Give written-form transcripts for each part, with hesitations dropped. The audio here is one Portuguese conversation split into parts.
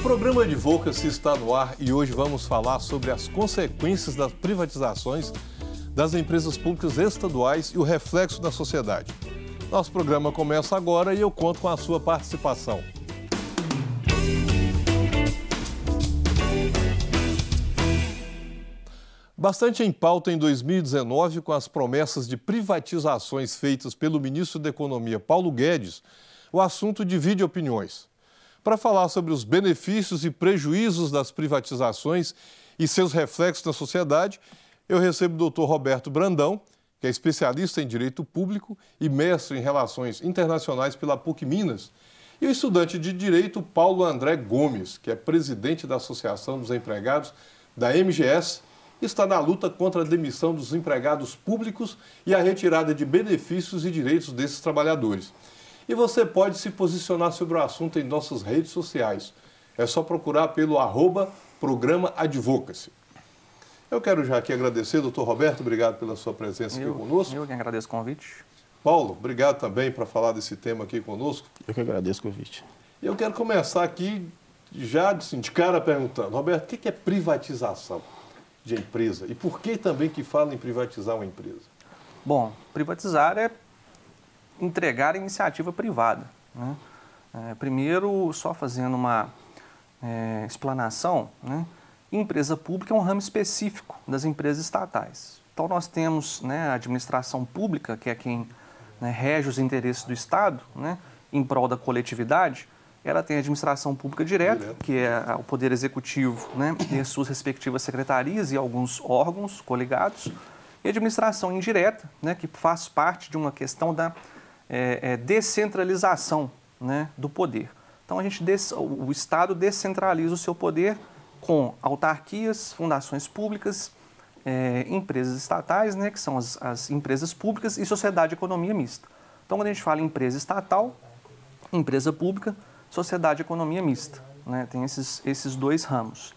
programa Advocacy está no ar e hoje vamos falar sobre as consequências das privatizações das empresas públicas estaduais e o reflexo na sociedade. Nosso programa começa agora e eu conto com a sua participação. Bastante em pauta em 2019 com as promessas de privatizações feitas pelo ministro da Economia, Paulo Guedes, o assunto divide opiniões. Para falar sobre os benefícios e prejuízos das privatizações e seus reflexos na sociedade, eu recebo o Dr. Roberto Brandão, que é especialista em Direito Público e mestre em Relações Internacionais pela PUC Minas, e o estudante de Direito Paulo André Gomes, que é presidente da Associação dos Empregados da MGS, e está na luta contra a demissão dos empregados públicos e a retirada de benefícios e direitos desses trabalhadores. E você pode se posicionar sobre o assunto em nossas redes sociais. É só procurar pelo @Programa Advocacy. Eu quero já aqui agradecer, doutor Roberto, obrigado pela sua presença aqui conosco. Eu que agradeço o convite. Paulo, obrigado também para falar desse tema aqui conosco. Eu que agradeço o convite. E eu quero começar aqui já de cara perguntando, Roberto, o que é privatização de empresa? E por que também que fala em privatizar uma empresa? Bom, privatizar é entregar a iniciativa privada, né? Primeiro, só fazendo uma explanação, né? Empresa pública é um ramo específico das empresas estatais. Então, nós temos, né, a administração pública, que é quem, né, rege os interesses do Estado, né, em prol da coletividade. Ela tem a administração pública direta, que é o Poder Executivo, né, e as suas respectivas secretarias e alguns órgãos coligados. E a administração indireta, né, que faz parte de uma questão da descentralização, né, do poder. Então, o Estado descentraliza o seu poder com autarquias, fundações públicas, empresas estatais, né, que são as empresas públicas, e sociedade de economia mista. Então, quando a gente fala em empresa estatal, empresa pública, sociedade de economia mista, né, tem esses dois ramos.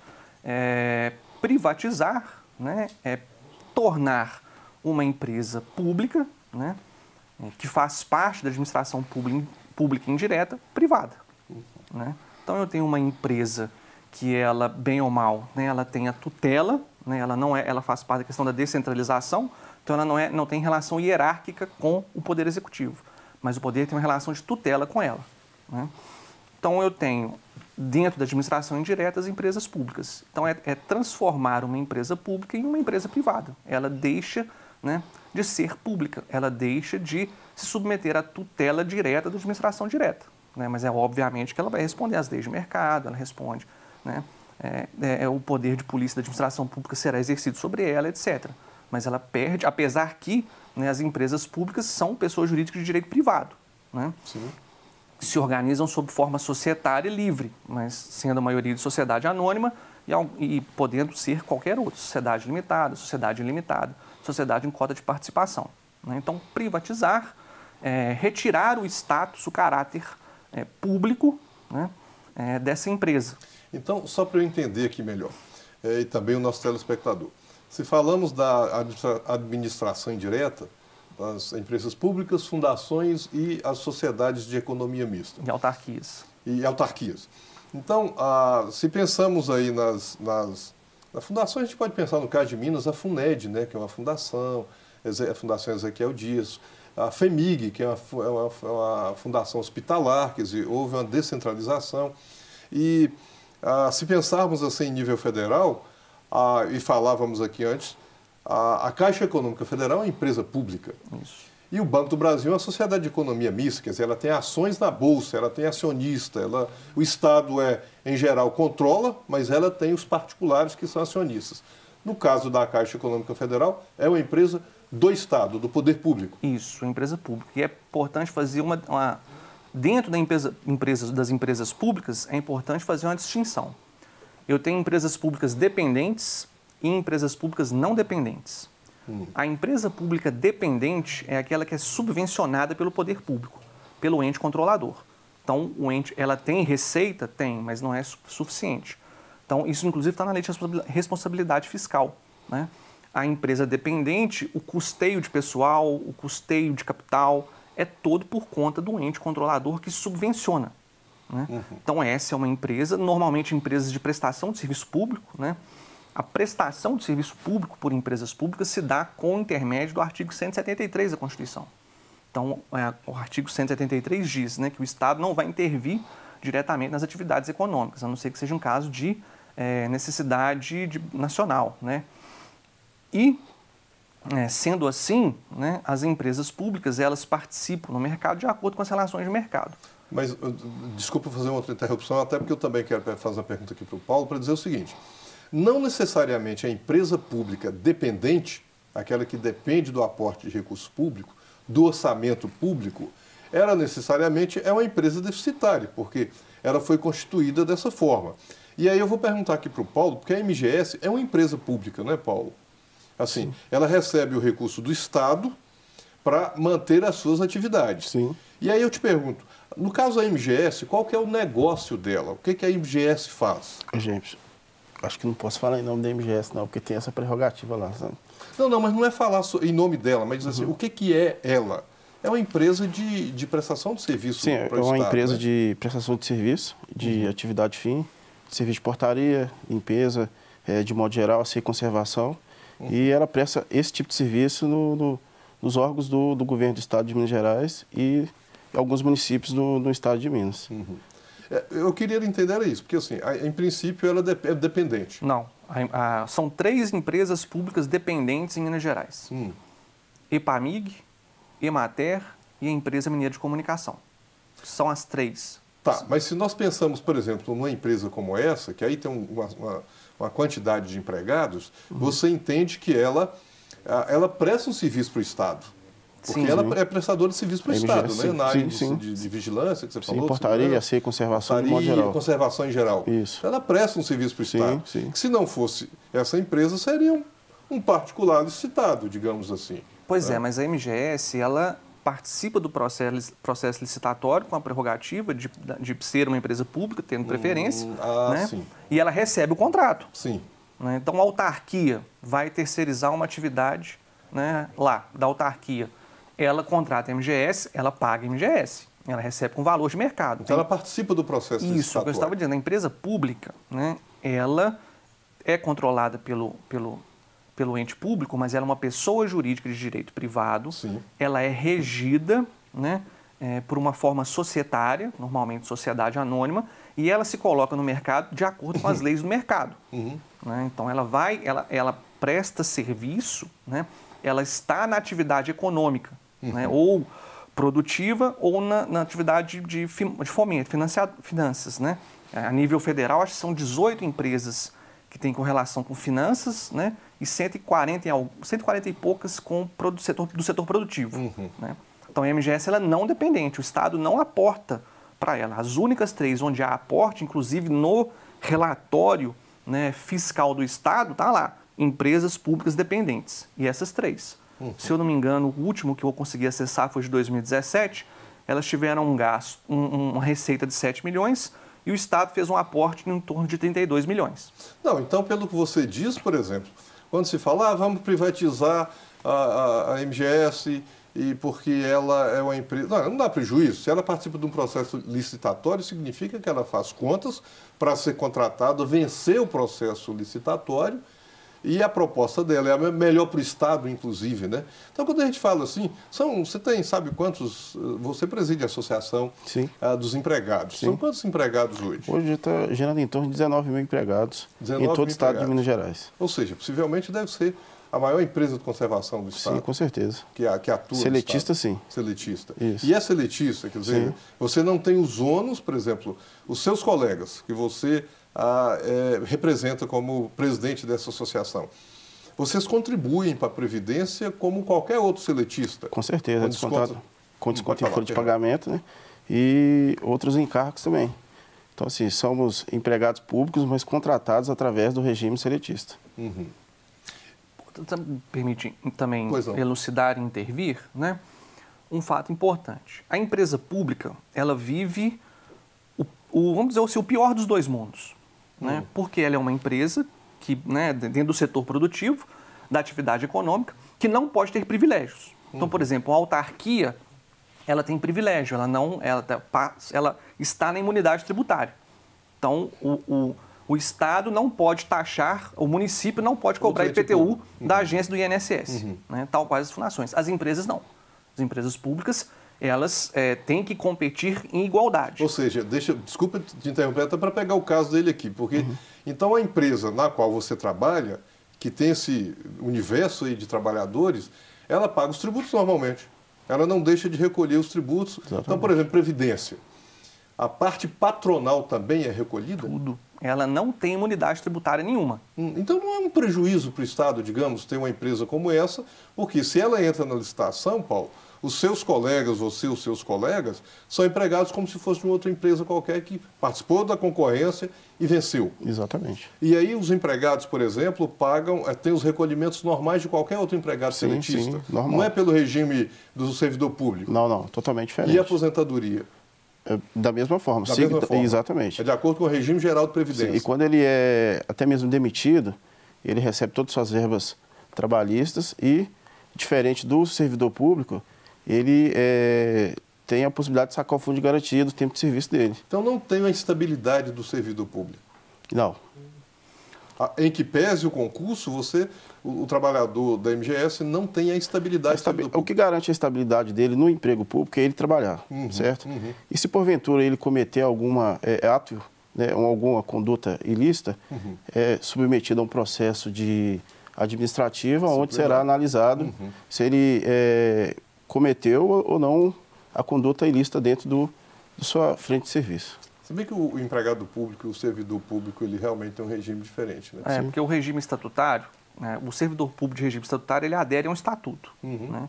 Privatizar, né, é tornar uma empresa pública, né, que faz parte da administração pública indireta, privada, né? Então, eu tenho uma empresa que ela, bem ou mal, né, ela tem a tutela, né, ela faz parte da questão da descentralização, então ela não tem relação hierárquica com o Poder Executivo, mas o Poder tem uma relação de tutela com ela, né? Então, eu tenho, dentro da administração indireta, as empresas públicas. Então, é transformar uma empresa pública em uma empresa privada. Ela deixa, né, de ser pública, ela deixa de se submeter à tutela direta da administração direta, né? Mas obviamente que ela vai responder às leis de mercado, ela responde, né, o poder de polícia da administração pública será exercido sobre ela, etc. Mas ela perde, apesar que, né, as empresas públicas são pessoas jurídicas de direito privado, né? Sim. Se organizam sob forma societária livre, mas sendo a maioria de sociedade anônima e podendo ser qualquer outra, sociedade limitada, sociedade ilimitada, sociedade em cota de participação, né? Então, privatizar é retirar o status, o caráter público, né, dessa empresa. Então, só para eu entender aqui melhor, e também o nosso telespectador, se falamos da administração indireta, das empresas públicas, fundações e as sociedades de economia mista. E autarquias. E autarquias. Então, se pensamos aí nas fundações, a gente pode pensar no caso de Minas, a FUNED, né, que é uma fundação, a Fundação Ezequiel Dias, a FEMIG, que é uma fundação hospitalar, quer dizer, houve uma descentralização. E se pensarmos assim em nível federal, e falávamos aqui antes, a Caixa Econômica Federal é uma empresa pública. Isso. E o Banco do Brasil é uma sociedade de economia mista, quer dizer, ela tem ações na Bolsa, ela tem acionista, o Estado, em geral, controla, mas ela tem os particulares que são acionistas. No caso da Caixa Econômica Federal, é uma empresa do Estado, do poder público. Isso, empresa pública. E é importante fazer dentro das empresas públicas, é importante fazer uma distinção. Eu tenho empresas públicas dependentes e empresas públicas não dependentes. A empresa pública dependente é aquela que é subvencionada pelo poder público, pelo ente controlador. Então, ela tem receita? Tem, mas não é suficiente. Então, isso inclusive está na lei de responsabilidade fiscal, né? A empresa dependente, o custeio de pessoal, o custeio de capital, é todo por conta do ente controlador que subvenciona, né? Então, essa é uma empresa, normalmente empresas de prestação de serviço público, né? A prestação de serviço público por empresas públicas se dá com o intermédio do artigo 173 da Constituição. Então, o artigo 173 diz, né, que o Estado não vai intervir diretamente nas atividades econômicas, a não ser que seja um caso de necessidade nacional, né? E, sendo assim, né, as empresas públicas, elas participam no mercado de acordo com as relações de mercado. Mas, desculpa fazer uma outra interrupção, até porque eu também quero fazer uma pergunta aqui para o Paulo, para dizer o seguinte: não necessariamente a empresa pública dependente, aquela que depende do aporte de recurso público, do orçamento público, ela necessariamente é uma empresa deficitária, porque ela foi constituída dessa forma. E aí eu vou perguntar aqui para o Paulo, porque a MGS é uma empresa pública, não é, Paulo? Assim, sim, ela recebe o recurso do Estado para manter as suas atividades. Sim. E aí eu te pergunto, no caso da MGS, qual que é o negócio dela? O que a MGS faz? Gente, acho que não posso falar em nome da MGS, não, porque tem essa prerrogativa lá, sabe? Não, mas não é falar em nome dela, mas assim, o que é ela? É uma empresa de prestação de serviço para o Estado. Sim, é uma empresa, né, de prestação de serviço, de atividade fim, serviço de portaria, limpeza, de modo geral, assim, conservação. E ela presta esse tipo de serviço nos órgãos do governo do Estado de Minas Gerais e alguns municípios do Estado de Minas. Eu queria entender isso, porque assim, em princípio ela é dependente. Não, são 3 empresas públicas dependentes em Minas Gerais. EPAMIG, Emater e a Empresa Mineira de Comunicação. São as 3. Tá, mas se nós pensamos, por exemplo, numa empresa como essa, que aí tem uma quantidade de empregados, você entende que ela presta um serviço para o Estado. Porque ela é prestadora de serviço para o Estado, né? Na área de vigilância, que você falou. Portaria, conservação em modo geral. Conservação em geral. Isso. Ela presta um serviço para o Estado. Que se não fosse essa empresa, seria um particular licitado, digamos assim. Pois mas a MGS, ela participa do processo licitatório com a prerrogativa de ser uma empresa pública, tendo preferência, né? Sim. E ela recebe o contrato. Sim. Né? Então, a autarquia vai terceirizar uma atividade, né, lá da autarquia. Ela contrata a MGS, ela paga a MGS, ela recebe com valor de mercado. Então, ela participa do processo licitatório. Isso, é o que eu estava dizendo. A empresa pública, né, ela é controlada pelo ente público, mas ela é uma pessoa jurídica de direito privado. Sim. Ela é regida, né, por uma forma societária, normalmente sociedade anônima, e ela se coloca no mercado de acordo com as leis do mercado. Né? Então, ela presta serviço, né? Ela está na atividade econômica, né? Ou produtiva ou na atividade de fomento, finanças. Né? A nível federal, acho que são 18 empresas que têm correlação com finanças, né? E 140 e poucas do setor produtivo. Né? Então, a MGS ela é não dependente, o Estado não aporta para ela. As únicas 3 onde há aporte, inclusive no relatório, né, fiscal do Estado, está lá, empresas públicas dependentes. E essas 3. Se eu não me engano, o último que eu consegui acessar foi de 2017, elas tiveram um gasto, uma receita de 7 milhões e o Estado fez um aporte em torno de 32 milhões. Não, então, pelo que você diz, por exemplo, quando se fala, vamos privatizar a MGS e porque ela é uma empresa... Não dá prejuízo. Se ela participa de um processo licitatório, significa que ela faz contas para ser contratada, vencer o processo licitatório, e a proposta dela é a melhor para o Estado, inclusive, né? Então, quando a gente fala assim, você sabe quantos... Você preside a Associação dos Empregados. Sim. São quantos empregados hoje? Hoje está gerando em torno de 19 mil empregados em todo o Estado de Minas Gerais. Ou seja, possivelmente deve ser a maior empresa de conservação do Estado. Sim, com certeza. Que atua seletista, sim. Seletista. Isso. E é seletista, quer dizer, você não tem os ônus, por exemplo, os seus colegas, que você representa como presidente dessa associação. Vocês contribuem para a Previdência como qualquer outro seletista. Com certeza, com desconto em folha de pagamento, né? E outros encargos também. Então, assim, somos empregados públicos, mas contratados através do regime seletista. Permite também elucidar e intervir, né? Um fato importante. A empresa pública, ela vive, vamos dizer assim, o pior dos dois mundos. Né? Porque ela é uma empresa que, né, dentro do setor produtivo, da atividade econômica, que não pode ter privilégios. Então, por exemplo, a autarquia, ela tem privilégio, ela está na imunidade tributária. Então, o Estado não pode taxar, o município não pode cobrar IPTU da agência do INSS, né, tal quais as fundações. As empresas não. As empresas públicas, elas têm que competir em igualdade. Ou seja, desculpa te interromper, até para pegar o caso dele aqui, porque então a empresa na qual você trabalha, que tem esse universo aí de trabalhadores, ela paga os tributos normalmente. Ela não deixa de recolher os tributos. Exatamente. Então, por exemplo, Previdência. A parte patronal também é recolhida? Tudo. Ela não tem imunidade tributária nenhuma. Então não é um prejuízo para o Estado, digamos, ter uma empresa como essa, porque se ela entra na licitação, Paulo, os seus colegas, você, os seus colegas, são empregados como se fosse uma outra empresa qualquer que participou da concorrência e venceu. Exatamente. E aí os empregados, por exemplo, pagam, têm os recolhimentos normais de qualquer outro empregado seletista. Sim, normal. Não é pelo regime do servidor público. Não, totalmente diferente. E a aposentadoria? Da mesma forma. Da mesma forma. Exatamente. É de acordo com o regime geral de previdência. Sim. E quando ele é até mesmo demitido, ele recebe todas as suas verbas trabalhistas e, diferente do servidor público, ele tem a possibilidade de sacar o fundo de garantia do tempo de serviço dele. Então não tem a estabilidade do servidor público? Não. Em que pese o concurso, o trabalhador da MGS não tem a estabilidade do servidor público. O que garante a estabilidade dele no emprego público é ele trabalhar, certo? E se porventura ele cometer algum ato, né, ou alguma conduta ilícita, é submetido a um processo administrativo, onde será analisado se ele cometeu ou não a conduta ilícita dentro da sua frente de serviço. Se bem que o empregado público e o servidor público, ele realmente tem um regime diferente, né? Porque o regime estatutário, né, o servidor público de regime estatutário, ele adere a um estatuto, né?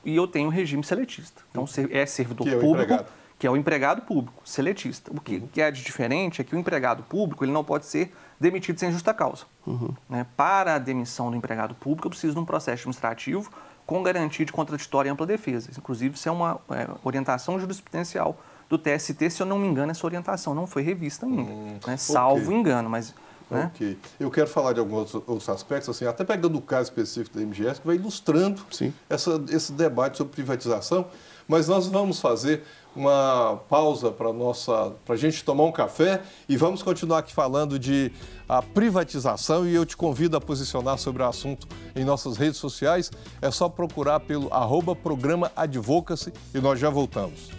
E eu tenho um regime seletista. Então, é servidor público, que é o empregado público, seletista. O que é de diferente é que o empregado público, ele não pode ser demitido sem justa causa. Né? Para a demissão do empregado público, eu preciso de um processo administrativo com garantia de contraditória e ampla defesa. Inclusive, isso é uma orientação jurisprudencial do TST, se eu não me engano, essa orientação não foi revista ainda, né? Salvo engano, mas... Né? Ok. Eu quero falar de alguns outros aspectos, assim, até pegando o caso específico da MGS, que vai ilustrando esse debate sobre privatização, mas nós vamos fazer uma pausa para a gente tomar um café e vamos continuar aqui falando de a privatização, e eu te convido a posicionar sobre o assunto em nossas redes sociais. É só procurar pelo @Programa Advocacy e nós já voltamos.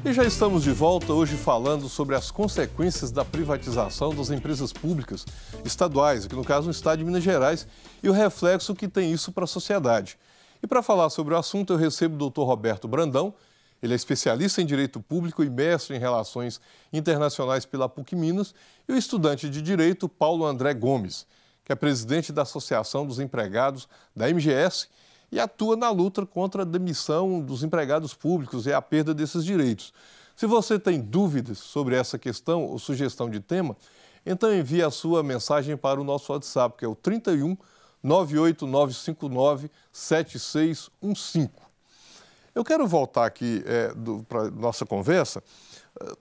E já estamos de volta hoje falando sobre as consequências da privatização das empresas públicas estaduais, aqui no caso no estado de Minas Gerais, e o reflexo que tem isso para a sociedade. E para falar sobre o assunto, eu recebo o Dr. Roberto Brandão. Ele é especialista em Direito Público e mestre em Relações Internacionais pela PUC Minas, e o estudante de Direito Paulo André Gomes, que é presidente da Associação dos Empregados da MGS e atua na luta contra a demissão dos empregados públicos e a perda desses direitos. Se você tem dúvidas sobre essa questão ou sugestão de tema, então envie a sua mensagem para o nosso WhatsApp, que é o 31 98959 7615. Eu quero voltar aqui para a nossa conversa,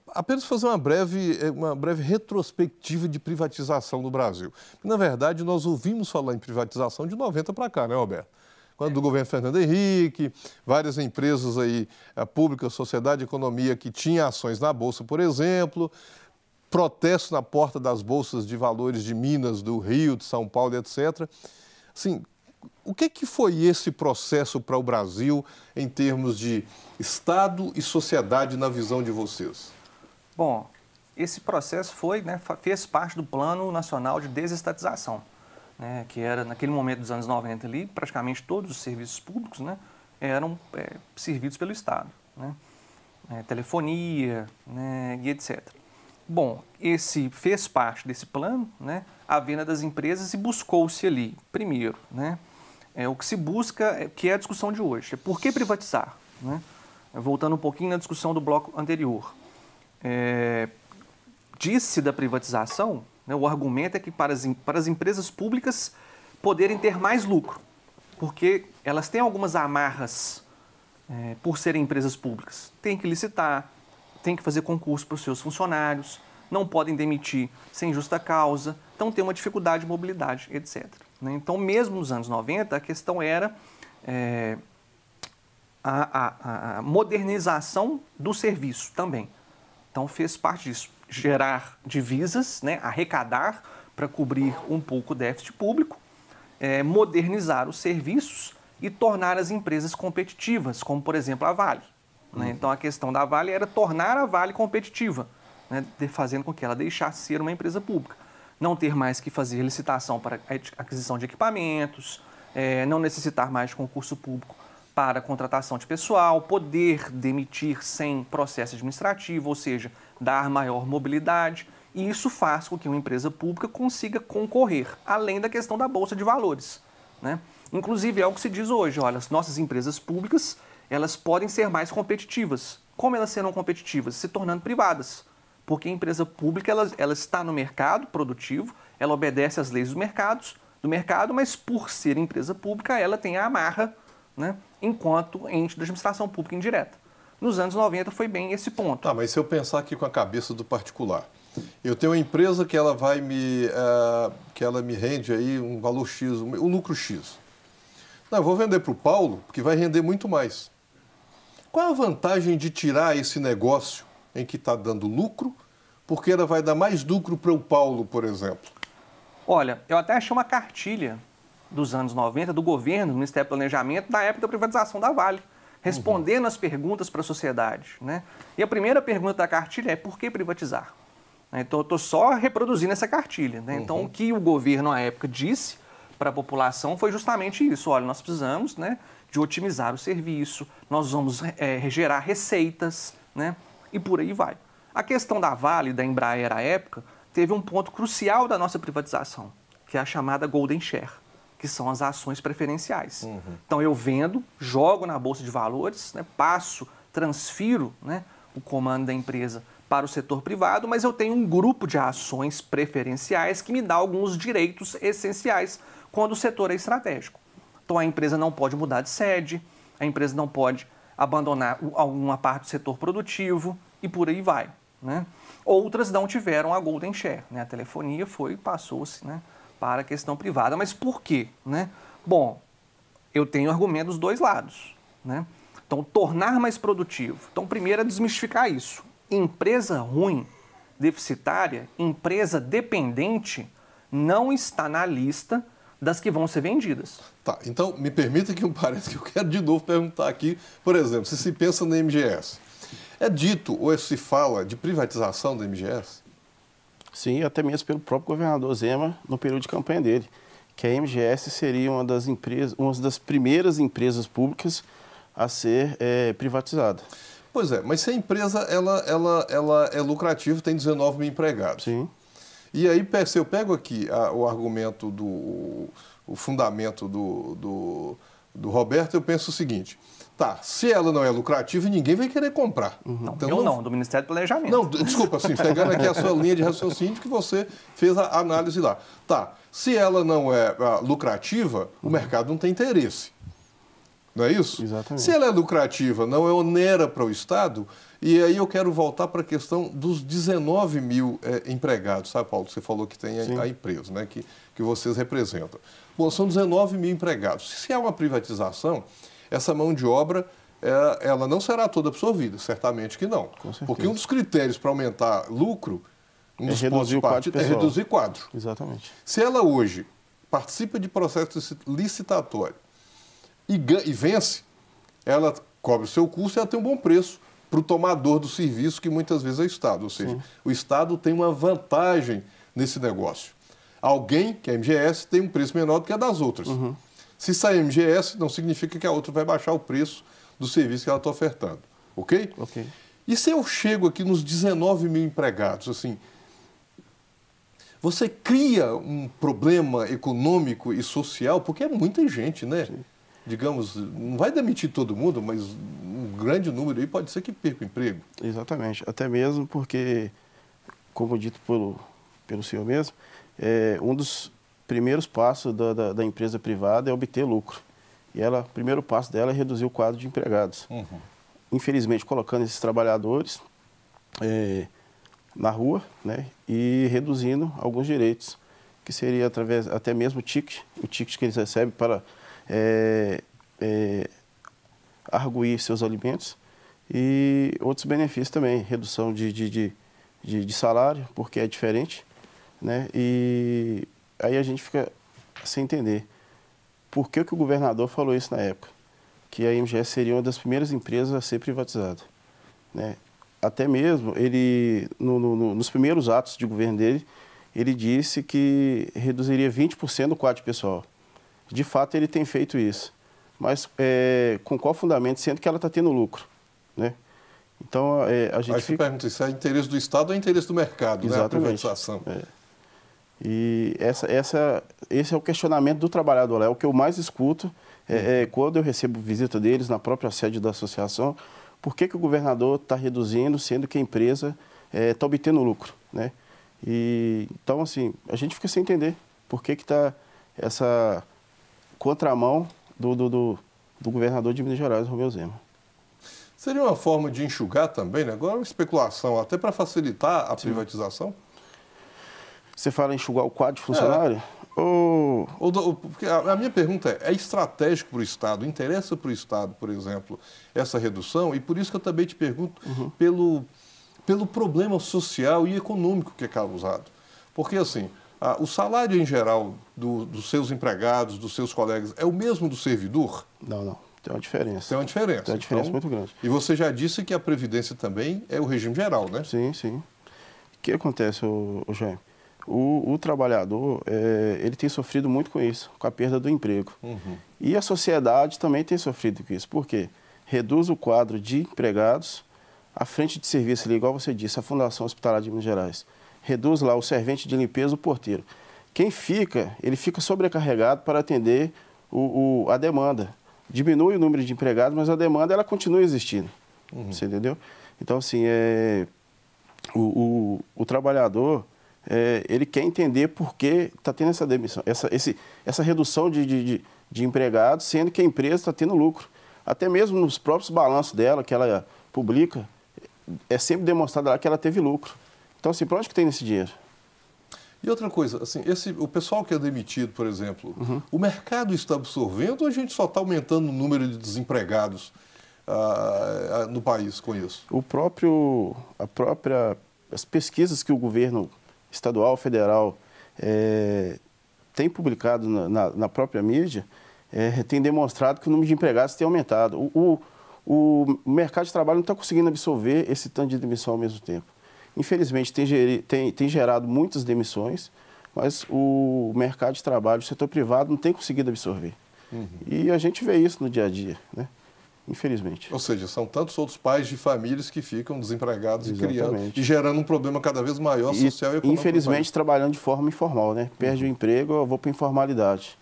apenas fazer uma breve retrospectiva de privatização no Brasil. Na verdade, nós ouvimos falar em privatização de 90 para cá, né, Roberto? Quando do governo Fernando Henrique, várias empresas aí, públicas, sociedade, economia, que tinha ações na Bolsa, por exemplo, protestos na porta das bolsas de valores de Minas, do Rio, de São Paulo, etc. Assim, o que foi esse processo para o Brasil em termos de Estado e sociedade na visão de vocês? Bom, esse processo fez parte do Plano Nacional de Desestatização, né, que era, naquele momento dos anos 90 ali, praticamente todos os serviços públicos, né, eram servidos pelo Estado, né, telefonia, né, e etc. Bom, esse fez parte desse plano, né, a venda das empresas, e buscou-se ali, primeiro, né, o que se busca, que é a discussão de hoje, por que privatizar? Né? Voltando um pouquinho na discussão do bloco anterior. Disse da privatização, né, o argumento é que para as empresas públicas poderem ter mais lucro, porque elas têm algumas amarras por serem empresas públicas? Tem que licitar, tem que fazer concurso para os seus funcionários, não podem demitir sem justa causa, então tem uma dificuldade de mobilidade, etc. Então, mesmo nos anos 90, a questão era a modernização do serviço também. Então, fez parte disso, gerar divisas, arrecadar para cobrir um pouco o déficit público, modernizar os serviços e tornar as empresas competitivas, como, por exemplo, a Vale. Então, a questão da Vale era tornar a Vale competitiva, fazendo com que ela deixasse de ser uma empresa pública. Não ter mais que fazer licitação para aquisição de equipamentos, não necessitar mais de concurso público para contratação de pessoal, poder demitir sem processo administrativo, ou seja, dar maior mobilidade. E isso faz com que uma empresa pública consiga concorrer, além da questão da Bolsa de Valores. Inclusive, é o que se diz hoje, olha, as nossas empresas públicas, elas podem ser mais competitivas. Como elas serão competitivas? Se tornando privadas. Porque a empresa pública ela está no mercado produtivo, ela obedece às leis do mercado, mas por ser empresa pública, ela tem a amarra, enquanto ente da administração pública indireta. Nos anos 90 foi bem esse ponto. Mas se eu pensar aqui com a cabeça do particular, eu tenho uma empresa que ela me rende aí um valor X, um lucro X. Não, eu vou vender para o Paulo, porque vai render muito mais. Qual é a vantagem de tirar esse negócio em que está dando lucro, porque ela vai dar mais lucro para o Paulo, por exemplo? Olha, eu até achei uma cartilha dos anos 90 do governo, do Ministério do Planejamento, da época da privatização da Vale, respondendo as perguntas para a sociedade. E a primeira pergunta da cartilha é: por que privatizar? Então, eu estou só reproduzindo essa cartilha. Então, o que o governo, à época, disse para a população foi justamente isso. Olha, nós precisamos de otimizar o serviço, nós vamos gerar receitas, e por aí vai. A questão da Vale, da Embraer à época, teve um ponto crucial da nossa privatização, que é a chamada Golden Share, que são as ações preferenciais. Então, eu vendo, jogo na Bolsa de Valores, transfiro o comando da empresa para o setor privado, mas eu tenho um grupo de ações preferenciais que me dá alguns direitos essenciais quando o setor é estratégico. Então, a empresa não pode mudar de sede, a empresa não pode abandonar alguma parte do setor produtivo e por aí vai. Outras não tiveram a Golden Share. A telefonia passou-se para a questão privada. Mas por quê? Bom, eu tenho argumento dos dois lados. Então, tornar mais produtivo. Então, primeiro é desmistificar isso. Empresa ruim, deficitária, empresa dependente, não está na lista das que vão ser vendidas. Tá, então me permita que um parênteses que eu quero de novo perguntar aqui. Por exemplo, se pensa na MGS, é dito ou se fala de privatização da MGS? Sim, até mesmo pelo próprio governador Zema no período de campanha dele, que a MGS seria uma das primeiras empresas públicas a ser privatizada. Pois é, mas se a empresa ela é lucrativa, tem 19 mil empregados. Sim. E aí, se eu pego aqui o argumento, o fundamento do Roberto, eu penso o seguinte: tá, se ela não é lucrativa, ninguém vai querer comprar. Não, então, não, do Ministério do Planejamento. Não, desculpa, assim, pegando aqui a sua linha de raciocínio que você fez a análise lá. Tá, se ela não é lucrativa, o mercado não tem interesse. Não é isso? Exatamente. Se ela é lucrativa, não é onera para o Estado, e aí eu quero voltar para a questão dos 19 mil empregados, sabe, Paulo? Você falou que tem a empresa, que vocês representam. Bom, são 19 mil empregados. Se é uma privatização, essa mão de obra, ela não será toda absorvida, certamente que não. Com certeza. Porque um dos critérios para aumentar lucro, um dos pontos reduzir o quadro é reduzir quadro. Exatamente. Se ela hoje participa de processo licitatório, e vence, ela cobra o seu custo e ela tem um bom preço para o tomador do serviço, que muitas vezes é o Estado. Ou seja, o Estado tem uma vantagem nesse negócio. Alguém, que é a MGS, tem um preço menor do que a das outras. Se sair MGS, não significa que a outra vai baixar o preço do serviço que ela está ofertando. Ok? Ok. E se eu chego aqui nos 19 mil empregados, assim, você cria um problema econômico e social, porque é muita gente, né? Sim. Digamos, não vai demitir todo mundo, mas um grande número aí pode ser que perca o emprego. Exatamente, até mesmo porque, como dito pelo senhor mesmo, um dos primeiros passos da empresa privada é obter lucro. E ela, o primeiro passo dela é reduzir o quadro de empregados. Infelizmente, colocando esses trabalhadores na rua, né, e reduzindo alguns direitos, que seria através até mesmo o ticket que eles recebem para arguir seus alimentos, e outros benefícios também, redução de salário, porque é diferente, né, e aí a gente fica sem entender por que o governador falou isso na época, que a MGS seria uma das primeiras empresas a ser privatizada, né. Até mesmo, ele, nos primeiros atos de governo dele, ele disse que reduziria 20% do quadro de pessoal. De fato, ele tem feito isso. Mas com qual fundamento, sendo que ela está tendo lucro, né? Então, a gente Aí você pergunta, isso é interesse do Estado ou é interesse do mercado, né? A privatização. E esse é o questionamento do trabalhador. É o que eu mais escuto quando eu recebo visita deles na própria sede da associação. Por que o governador está reduzindo, sendo que a empresa está obtendo lucro, né? E, então, assim, a gente fica sem entender por que está essa contramão do governador de Minas Gerais, Romeu Zema. Seria uma forma de enxugar também, né? Agora uma especulação, até para facilitar a privatização? Você fala em enxugar o quadro de funcionário? Porque a minha pergunta é estratégico para o Estado? Interessa para o Estado, por exemplo, essa redução? E por isso que eu também te pergunto pelo problema social e econômico que é causado. Porque, assim, o salário em geral dos seus empregados, dos seus colegas, é o mesmo do servidor? Não. Tem uma diferença. Tem uma diferença. Tem uma diferença muito grande. E você já disse que a Previdência também é o regime geral, né? Sim. O que acontece, Jaime? O trabalhador, ele tem sofrido muito com isso, com a perda do emprego. E a sociedade também tem sofrido com isso. Por quê? Reduz o quadro de empregados, a frente de serviço, ali, igual você disse, a Fundação Hospitalar de Minas Gerais. Reduz lá o servente de limpeza, o porteiro. Quem fica, ele fica sobrecarregado para atender a demanda. Diminui o número de empregados, mas a demanda ela continua existindo. Você entendeu? Então, assim, o trabalhador... ele quer entender por que está tendo essa demissão, essa redução de empregados, sendo que a empresa está tendo lucro. Até mesmo nos próprios balanços dela, que ela publica, é sempre demonstrado lá que ela teve lucro. Então, assim, para onde que tem esse dinheiro? E outra coisa, assim, o pessoal que é demitido, por exemplo, o mercado está absorvendo ou a gente só está aumentando o número de desempregados no país com isso? As pesquisas que o governo estadual, federal, tem publicado na própria mídia, tem demonstrado que o número de empregados tem aumentado. O mercado de trabalho não está conseguindo absorver esse tanto de demissão ao mesmo tempo. Infelizmente, tem gerado muitas demissões, mas o mercado de trabalho, o setor privado, não tem conseguido absorver. E a gente vê isso no dia a dia, né? Infelizmente. Ou seja, são tantos outros pais de famílias que ficam desempregados Exatamente. E criando, e gerando um problema cada vez maior social e econômico. Infelizmente, trabalhando de forma informal, né? Perde o emprego, eu vou para a informalidade.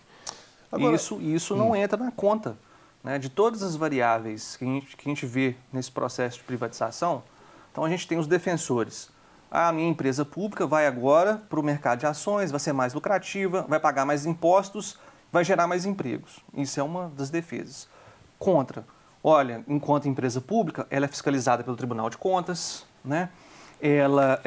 Agora, isso não entra na conta, né, de todas as variáveis que a gente vê nesse processo de privatização. Então, a gente tem os defensores. A minha empresa pública vai agora para o mercado de ações, vai ser mais lucrativa, vai pagar mais impostos, vai gerar mais empregos. Isso é uma das defesas. Contra. Olha, enquanto empresa pública, ela é fiscalizada pelo Tribunal de Contas, né? Ela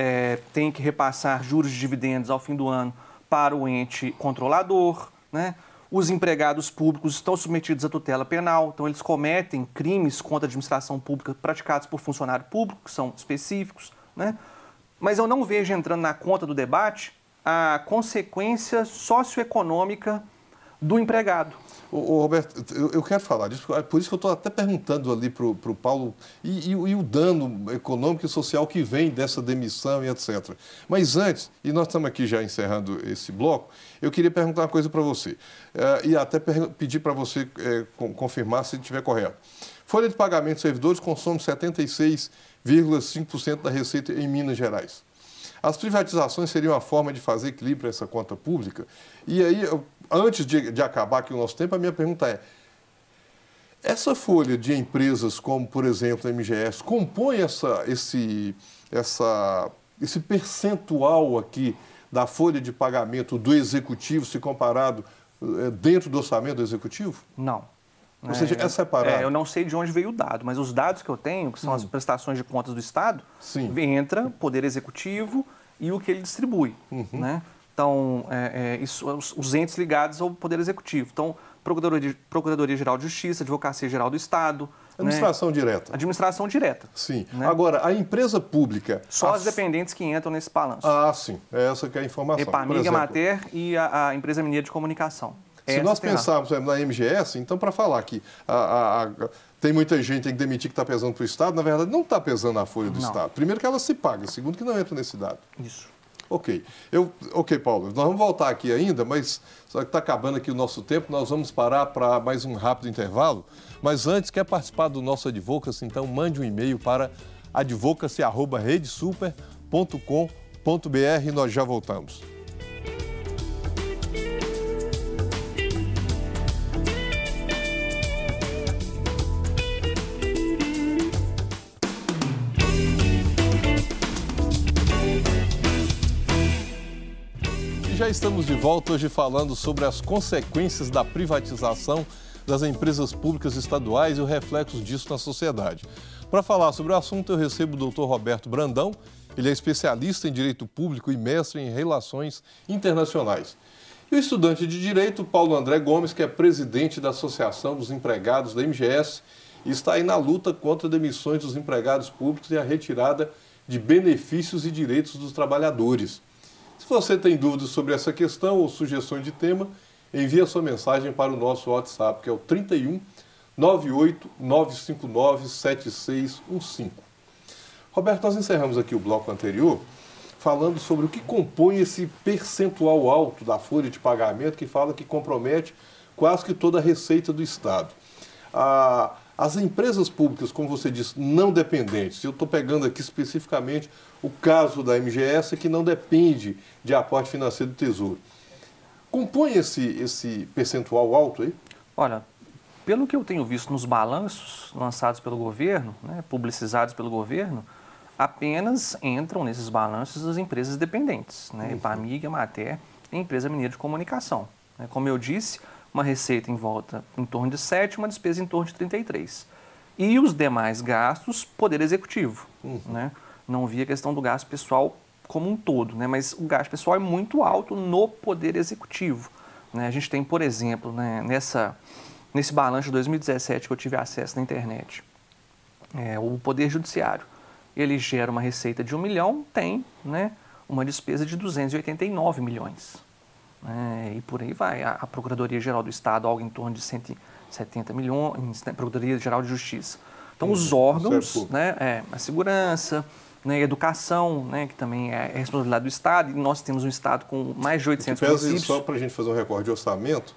tem que repassar juros de dividendos ao fim do ano para o ente controlador, né? Os empregados públicos estão submetidos à tutela penal, então eles cometem crimes contra a administração pública praticados por funcionário público, que são específicos, né? Mas eu não vejo entrando na conta do debate a consequência socioeconômica do empregado. Roberto, eu quero falar disso, por isso que eu estou até perguntando ali para o Paulo e o dano econômico e social que vem dessa demissão e etc. Mas antes, e nós estamos aqui já encerrando esse bloco, eu queria perguntar uma coisa para você, e até pedir para você confirmar se estiver correto. Folha de pagamento de servidores consome 76,5% da receita em Minas Gerais. As privatizações seriam uma forma de fazer equilíbrio para essa conta pública? E aí, antes de acabar aqui o nosso tempo, a minha pergunta é, essa folha de empresas como, por exemplo, a MGS, compõe esse percentual aqui da folha de pagamento do Executivo, se comparado dentro do orçamento do Executivo? Não. Ou seja, é separado. Eu não sei de onde veio o dado, mas os dados que eu tenho, que são as prestações de contas do Estado, Sim. entra Poder Executivo e o que ele distribui. Né? Então, os entes ligados ao Poder Executivo. Então, Procuradoria-Geral de Justiça, Advocacia-Geral do Estado. Administração direta. Administração direta. Sim. Né? Agora, a empresa pública... Só as dependentes que entram nesse balanço. Ah, sim. Essa que é a informação. Epamig, Emater e a Empresa Mineira de Comunicação. Se nós pensarmos na MGS, então, para falar que tem muita gente que tem que demitir que está pesando para o Estado, na verdade, não está pesando na folha do Estado. Primeiro que ela se paga, segundo que não entra nesse dado. Isso. Ok. Ok, Paulo, nós vamos voltar aqui ainda, mas só que está acabando aqui o nosso tempo, nós vamos parar para mais um rápido intervalo. Mas antes, quer participar do nosso Advocacy, então mande um e-mail para advocacy@redesuper.com.br e nós já voltamos. Já estamos de volta hoje falando sobre as consequências da privatização das empresas públicas estaduais e o reflexo disso na sociedade. Para falar sobre o assunto, eu recebo o Dr. Roberto Brandão. Ele é especialista em Direito Público e mestre em Relações Internacionais. E o estudante de Direito, Paulo André Gomes, que é presidente da Associação dos Empregados da MGS e está aí na luta contra demissões dos empregados públicos e a retirada de benefícios e direitos dos trabalhadores. Se você tem dúvidas sobre essa questão ou sugestões de tema, envie a sua mensagem para o nosso WhatsApp, que é o 31 98 959 7615. Roberto, nós encerramos aqui o bloco anterior falando sobre o que compõe esse percentual alto da folha de pagamento que fala que compromete quase que toda a receita do Estado. As empresas públicas, como você disse, não dependentes, eu estou pegando aqui especificamente o caso da MGS, que não depende de aporte financeiro do Tesouro. Compõe esse percentual alto aí? Olha, pelo que eu tenho visto nos balanços lançados pelo governo, né, publicizados pelo governo, apenas entram nesses balanços as empresas dependentes, né, Epamig, Emater e Empresa Mineira de Comunicação. Como eu disse, uma receita em volta em torno de 7, uma despesa em torno de 33. E os demais gastos, Poder Executivo. Né? Não vi a questão do gasto pessoal como um todo, né? Mas o gasto pessoal é muito alto no Poder Executivo. Né? A gente tem, por exemplo, né, nesse balanço de 2017 que eu tive acesso na internet, o Poder Judiciário, ele gera uma receita de 1 milhão, tem, né, uma despesa de 289 milhões. E por aí vai. A Procuradoria-Geral do Estado, algo em torno de 170 milhões, né, Procuradoria-Geral de Justiça. Então, os órgãos, né, a segurança, né, a educação, né, que também é responsabilidade do Estado, e nós temos um Estado com mais de 800 municípios. Só para a gente fazer um recorde de orçamento,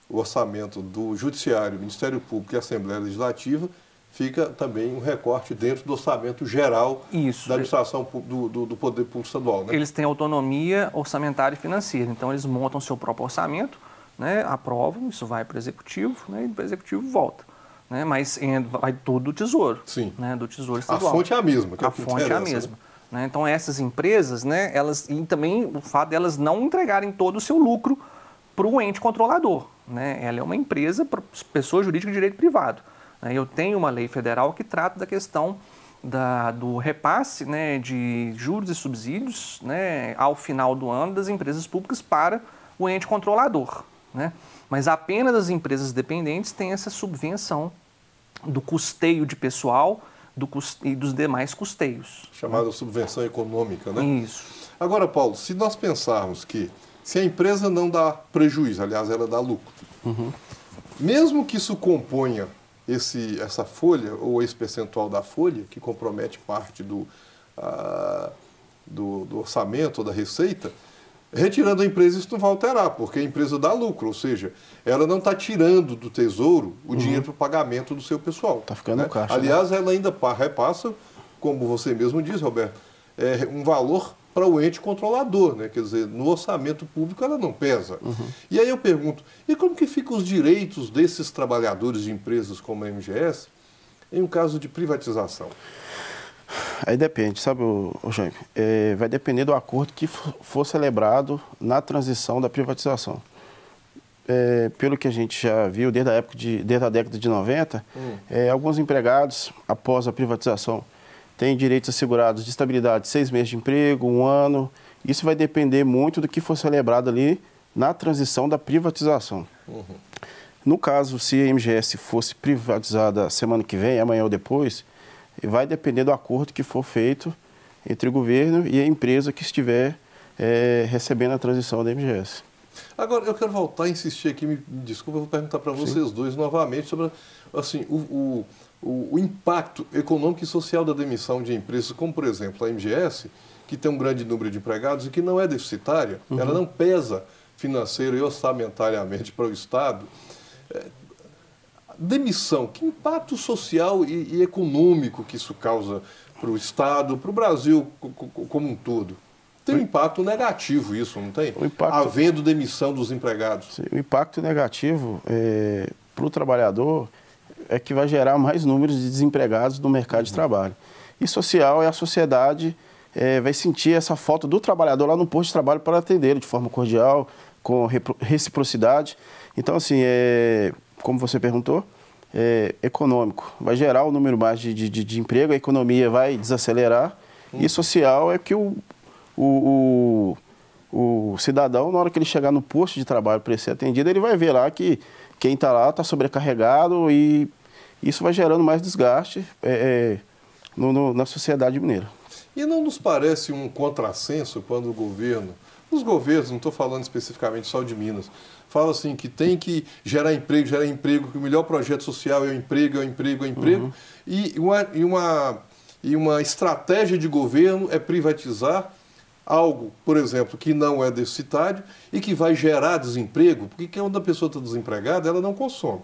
o orçamento do Judiciário, Ministério Público e Assembleia Legislativa fica também um recorte dentro do orçamento geral da administração do Poder Público Estadual. Né? Eles têm autonomia orçamentária e financeira, então eles montam seu próprio orçamento, né, aprovam, isso vai para o Executivo, né, e para o Executivo volta. Né, mas vai tudo do Tesouro. Sim. Né, do Tesouro Estadual. A fonte é a mesma. A fonte é a mesma. Né? Então, essas empresas, né, e também o fato delas não entregarem todo o seu lucro para o ente controlador. Né? Ela é uma empresa, pessoa jurídica de direito privado. Eu tenho uma lei federal que trata da questão do repasse, né, de juros e subsídios, né, ao final do ano das empresas públicas para o ente controlador. Né? Mas apenas as empresas dependentes têm essa subvenção do custeio de pessoal e dos demais custeios. Chamada subvenção econômica, né? Isso. Agora, Paulo, se nós pensarmos que se a empresa não dá prejuízo, aliás, ela dá lucro, mesmo que isso componha essa folha, ou esse percentual da folha, que compromete parte do orçamento ou da receita, retirando a empresa, isso não vai alterar, porque a empresa dá lucro, ou seja, ela não está tirando do Tesouro o dinheiro para o pagamento do seu pessoal. Está ficando no caixa. Aliás, ela ainda repassa, como você mesmo diz, Roberto, um valor para o ente controlador, né? Quer dizer, no orçamento público ela não pesa. E aí eu pergunto, e como que ficam os direitos desses trabalhadores de empresas como a MGS em um caso de privatização? Aí depende, sabe, Jaime? Vai depender do acordo que for celebrado na transição da privatização. pelo que a gente já viu desde a década de 90, alguns empregados, após a privatização, têm direitos assegurados de estabilidade, 6 meses de emprego, 1 ano. Isso vai depender muito do que for celebrado ali na transição da privatização. No caso, se a MGS fosse privatizada semana que vem, amanhã ou depois, vai depender do acordo que for feito entre o governo e a empresa que estiver recebendo a transição da MGS. Agora, eu quero voltar a insistir aqui, me desculpa, eu vou perguntar para vocês dois novamente sobre assim, o impacto econômico e social da demissão de empresas, como, por exemplo, a MGS, que tem um grande número de empregados e que não é deficitária, ela não pesa financeiro e orçamentariamente para o Estado. Demissão, que impacto social e econômico que isso causa para o Estado, para o Brasil como um todo? Tem um impacto negativo isso, não tem? Havendo demissão dos empregados. Sim, o impacto negativo para o trabalhador é que vai gerar mais números de desempregados no mercado de trabalho. E social é a sociedade vai sentir essa falta do trabalhador lá no posto de trabalho para atendê-lo de forma cordial, com reciprocidade. Então, assim, como você perguntou, econômico. Vai gerar um número mais de emprego, a economia vai desacelerar. E social é que o cidadão, na hora que ele chegar no posto de trabalho para ser atendido, ele vai ver lá que quem está lá está sobrecarregado e isso vai gerando mais desgaste na sociedade mineira. E não nos parece um contrassenso quando o governo, os governos, não estou falando especificamente só de Minas, fala assim que tem que gerar emprego, que o melhor projeto social é o emprego, e uma estratégia de governo é privatizar algo, por exemplo, que não é deficitário e que vai gerar desemprego, porque quando a pessoa está desempregada, ela não consome.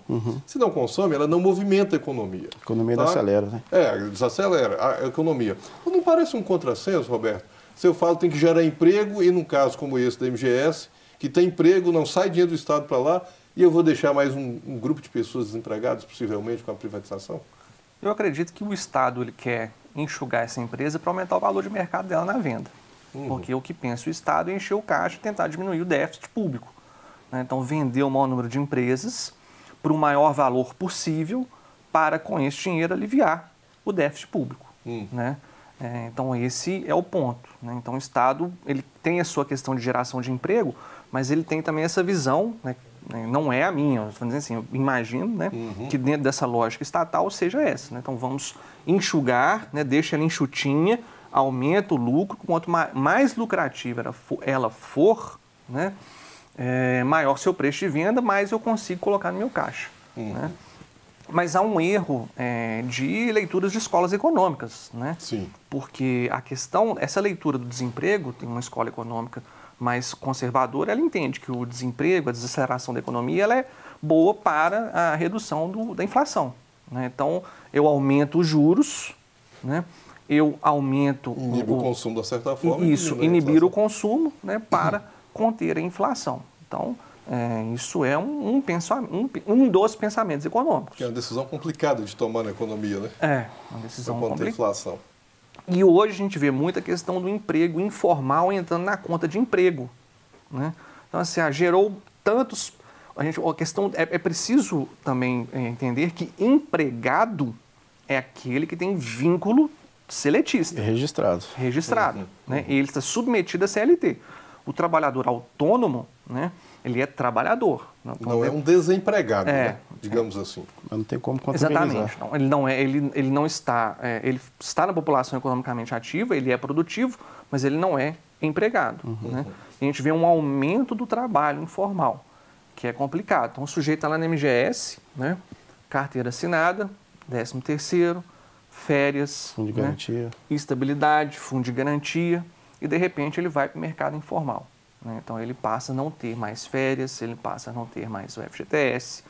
Se não consome, ela não movimenta a economia. A economia desacelera, né? Desacelera a economia. Não parece um contrassenso, Roberto? Se eu falo que tem que gerar emprego e num caso como esse da MGS, que tem emprego, não sai dinheiro do Estado para lá, e eu vou deixar mais um grupo de pessoas desempregadas, possivelmente, com a privatização? Eu acredito que o Estado ele quer enxugar essa empresa para aumentar o valor de mercado dela na venda. Porque o que pensa o Estado é encher o caixa e tentar diminuir o déficit público. Então, vender o maior número de empresas por um maior valor possível para, com esse dinheiro, aliviar o déficit público. Então, esse é o ponto. Então, o Estado ele tem a sua questão de geração de emprego, mas ele tem também essa visão, não é a minha, eu assim, eu imagino que dentro dessa lógica estatal seja essa. Então, vamos enxugar, deixa ela enxutinha, aumenta o lucro, quanto mais lucrativa ela for, maior seu preço de venda, mais eu consigo colocar no meu caixa. Mas há um erro de leituras de escolas econômicas, Sim. Porque a questão, essa leitura do desemprego, tem uma escola econômica mais conservadora, ela entende que o desemprego, a desaceleração da economia, ela é boa para a redução da inflação. Então, eu aumento os juros, eu aumento... Inibe o consumo, de certa forma. Isso, inibir o consumo para conter a inflação. Então, isso é um dos pensamentos econômicos. Que é uma decisão complicada de tomar na economia, uma decisão complicada. Contra a inflação. E hoje a gente vê muita questão do emprego informal entrando na conta de emprego. Então, assim, gerou tantos... A questão é preciso também entender que empregado é aquele que tem vínculo seletista. Registrado. Ele está submetido a CLT. O trabalhador autônomo, ele é trabalhador. Não é um desempregado, digamos assim. Mas não tem como contabilizar. Exatamente. Não, ele não está... ele está na população economicamente ativa, ele é produtivo, mas ele não é empregado. E a gente vê um aumento do trabalho informal, que é complicado. Então, o sujeito está lá na MGS, carteira assinada, 13º, férias, fundo de garantia, estabilidade, fundo de garantia, e de repente ele vai para o mercado informal. Então ele passa a não ter mais férias, ele passa a não ter mais o FGTS,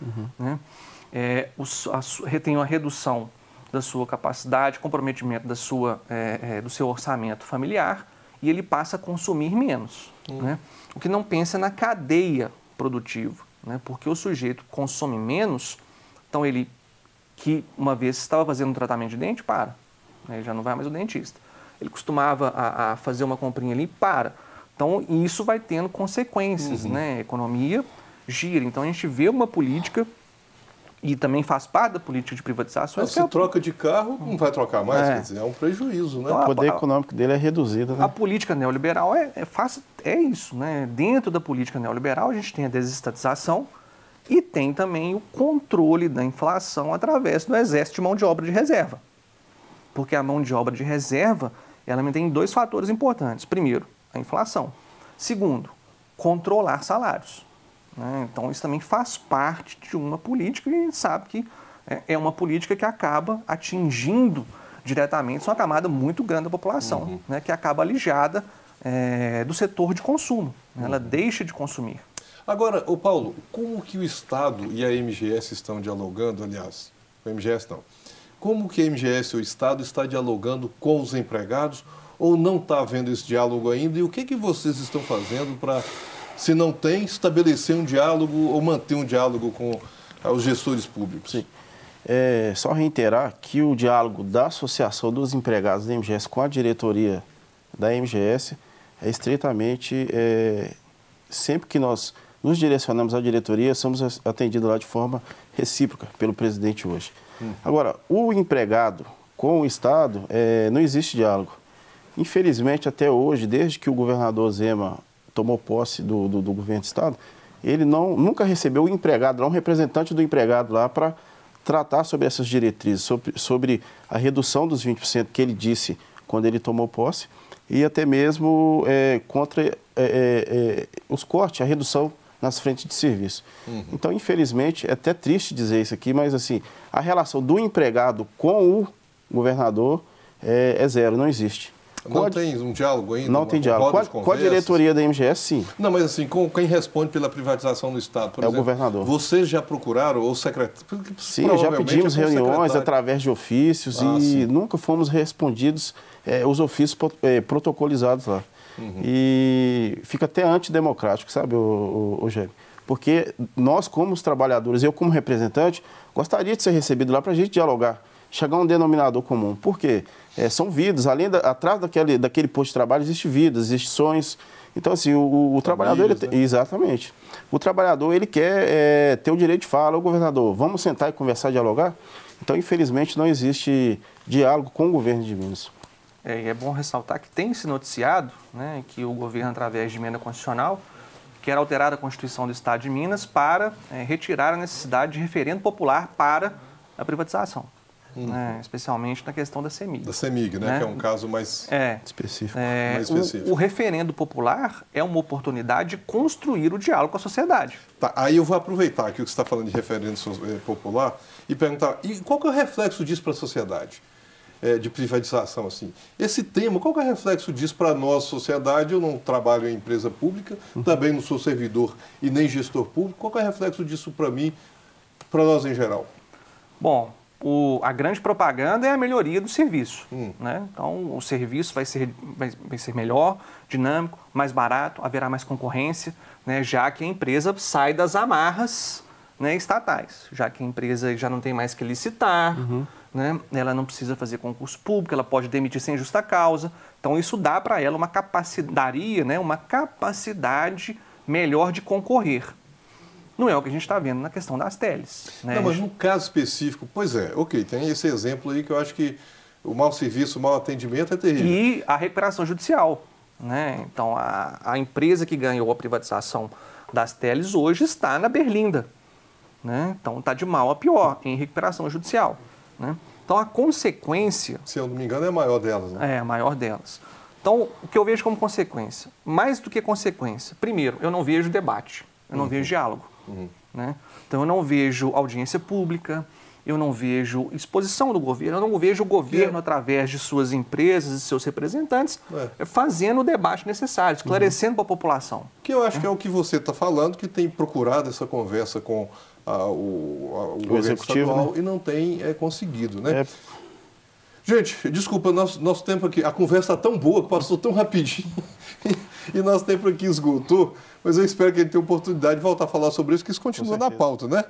tem uma redução da sua capacidade, comprometimento do seu orçamento familiar, e ele passa a consumir menos. O que não pensa na cadeia produtiva, porque o sujeito consome menos, então ele que uma vez estava fazendo um tratamento de dente, ele já não vai mais ao dentista. Ele costumava a fazer uma comprinha ali, Então, isso vai tendo consequências, economia, gira. Então, a gente vê uma política, e também faz parte da política de privatizações. Se troca de carro, não vai trocar mais, quer dizer, é um prejuízo, né? Então, o poder econômico dele é reduzido, né? A política neoliberal é isso, né? Dentro da política neoliberal, a gente tem a desestatização e tem também o controle da inflação através do exército de mão de obra de reserva. Porque a mão de obra de reserva, ela tem dois fatores importantes. Primeiro, a inflação. Segundo, controlar salários. Então, isso também faz parte de uma política e a gente sabe que é uma política que acaba atingindo diretamente uma camada muito grande da população, né, que acaba alijada do setor de consumo. Ela deixa de consumir. Agora, ô Paulo, como que o Estado e a MGS estão dialogando, aliás, o MGS não, como que a MGS, o Estado, está dialogando com os empregados ou não está havendo esse diálogo ainda? E o que vocês estão fazendo para, se não tem, estabelecer um diálogo ou manter um diálogo com os gestores públicos? Sim. Só reiterar que o diálogo da Associação dos Empregados da MGS com a diretoria da MGS é estritamente, sempre que nós nos direcionamos à diretoria, somos atendidos lá de forma recíproca pelo presidente hoje. Agora, o empregado com o Estado, não existe diálogo. Infelizmente, até hoje, desde que o governador Zema tomou posse do governo do Estado, ele nunca recebeu o empregado lá, um representante do empregado lá para tratar sobre essas diretrizes, sobre a redução dos 20% que ele disse quando ele tomou posse e até mesmo contra os cortes, a redução nas frentes de serviço. Então, infelizmente, é até triste dizer isso aqui, mas assim, a relação do empregado com o governador é zero, não existe. Não tem um diálogo ainda? Não tem diálogo. Com a diretoria da MGS, sim. Não, mas assim, com quem responde pela privatização do Estado, por exemplo, o governador. Vocês já procuraram, ou secretário? Sim, já pedimos reuniões através de ofícios e nunca fomos respondidos os ofícios protocolizados lá. E fica até antidemocrático, sabe, Eugênio? Porque nós, como os trabalhadores, eu como representante, gostaria de ser recebido lá para a gente dialogar, chegar a um denominador comum. Por quê? São vidas, atrás daquele posto de trabalho existe vidas, existe sonhos. Então, assim, o trabalhador... né? Exatamente. O trabalhador, ele quer ter o direito de falar, ô governador, vamos sentar e conversar, dialogar? Então, infelizmente, não existe diálogo com o governo de Minas. E é bom ressaltar que tem se noticiado, né, que o governo, através de emenda constitucional, quer alterar a Constituição do Estado de Minas para retirar a necessidade de referendo popular para a privatização. Especialmente na questão da CEMIG. Da CEMIG, né? Que é um caso mais específico. Mais específico. O referendo popular é uma oportunidade de construir o diálogo com a sociedade. Tá, aí eu vou aproveitar aqui o que você está falando de referendo popular e perguntar, e qual que é o reflexo disso para a sociedade? De privatização, assim. Esse tema, qual que é o reflexo disso para a nossa sociedade? Eu não trabalho em empresa pública, também não sou servidor e nem gestor público. Qual que é o reflexo disso para mim, para nós em geral? Bom, a grande propaganda é a melhoria do serviço. Né? Então, o serviço vai ser melhor, dinâmico, mais barato, haverá mais concorrência, né? Já que a empresa sai das amarras, né, estatais, já que a empresa já não tem mais que licitar, né? Ela não precisa fazer concurso público, ela pode demitir sem justa causa. Então, isso dá para ela uma capacidade, né, uma capacidade melhor de concorrer. Não é o que a gente está vendo na questão das teles. Né? Não, mas no caso específico, pois é, ok, tem esse exemplo aí que eu acho que o mau serviço, o mau atendimento é terrível. E a recuperação judicial. Né? Então, a empresa que ganhou a privatização das teles hoje está na berlinda. Né? Então, está de mal a pior em recuperação judicial. Né? Então, a consequência... Se eu não me engano, é a maior delas. Né? É, a maior delas. Então, o que eu vejo como consequência? Mais do que consequência, primeiro, eu não vejo debate, eu não vejo diálogo. Né? Então, eu não vejo audiência pública, eu não vejo exposição do governo, eu não vejo o governo, através de suas empresas e seus representantes, fazendo o debate necessário, esclarecendo para a população. Que eu acho que é o que você está falando, que tem procurado essa conversa com o governo estadual, né? E não tem conseguido, né? Gente, desculpa, nosso tempo aqui, a conversa está tão boa, que passou tão rapidinho, e nosso tempo aqui esgotou, mas eu espero que ele tenha oportunidade de voltar a falar sobre isso, que isso continua na pauta, né?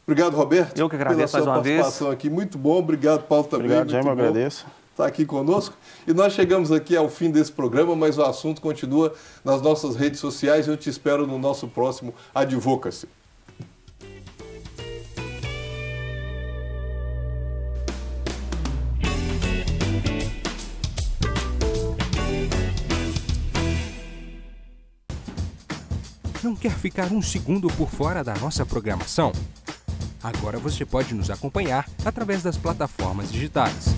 Obrigado, Roberto. Eu que agradeço mais uma vez. Pela sua participação aqui, muito bom. Obrigado, Paulo, também. Obrigado, Jaime, agradeço. está aqui conosco. E nós chegamos aqui ao fim desse programa, mas o assunto continua nas nossas redes sociais. Eu te espero no nosso próximo Advocacy. Não quer ficar um segundo por fora da nossa programação? Agora você pode nos acompanhar através das plataformas digitais.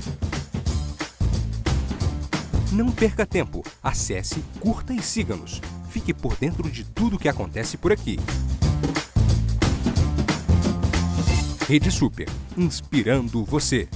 Não perca tempo, acesse, curta e siga-nos. Fique por dentro de tudo o que acontece por aqui. Rede Super, inspirando você.